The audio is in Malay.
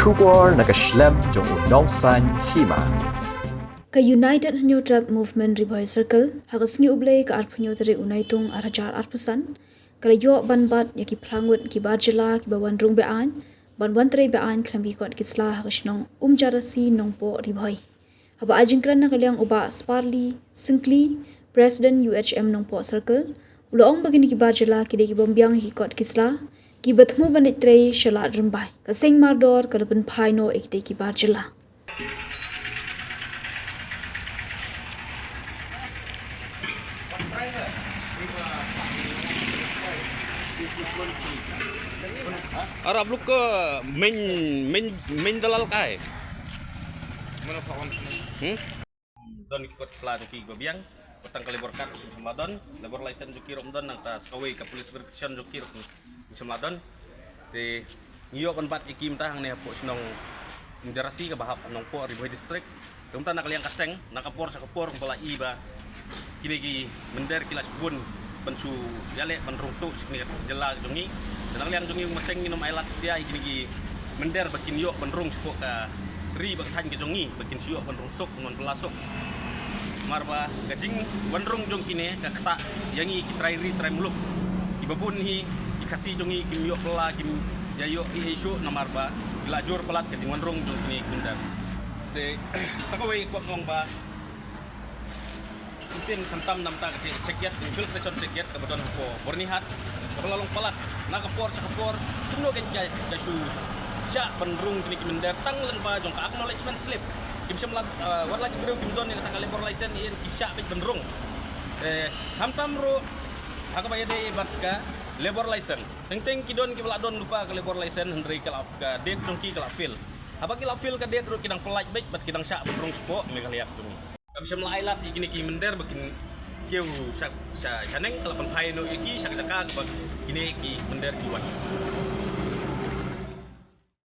Shubor nakaslem jong unong san hima. Ka United New Trap Movement Riboy Circle hagasngi ublay ka arpunyo dari unaitung arajar arpusan kala yo banbat yaki prangut ki barjela ki bawan rung bean banwan tray bean klambi kot kisla hagasnong jarasi nongpo riboy haba ajingkran na kaliang uba Sparli Singkli President UHM nongpo Circle uloong bagini ki barjela ki de ki bombyang hi kot kisla ki batmu banit tray shalat rumbai ka sing mardor kalaban phaino ekte ki barjela. Arab lu ke main dalal kai. Mana kawan? Don ikut selatu ki babiang, petang kali berkat Ramadan, labor license jukir Ramadan nang tas kawai ke police verification jukir Ramadan. Te New York empat ikim tah ne po senong menjarasi ke bahap nong po Riboy district. Dong nak liang kaseng, nakapor sakapor kepala iba. Kini ki mender kilas bun pensu yale penrungtu sikni jela jongi. Sedang liang jongi maseng minum ailat setia ikini ki mender bakin yo penrung sepok ka ri bakhan ke jongi bakin siyo penrung sok non pelasok. Marba gajing penrung jong kini ka kata yangi ki trai ri trai muluk. Ibabun hi ikasi jongi kim yo pela kim jayo isu namarba lajur pelat gajing penrung jong kini mender. De sakawai kuat ngong ba Intin santam namta ke cekiat bil station cekiat ke badon ko bornihat kelalong palat nakapor sakapor tuno gen jasu ja penrung kini kimender tang len ba jong ka acknowledgement slip kim semlat wat lagi bro kim don ni tang labor license in isya bit penrung hamtam ro haka bayar de bat ka labor license teng kidon ki bala don lupa ke labor license hendri ka date jong ki ka fil apa ki fil ka date ro kidang pelaj baik bat kidang syak penrung sepo me kaliak tungi kami semua ailat ikini ki mender bakin kiu sa neng kalau penpai no iki sak jaka kini ki mender kiwan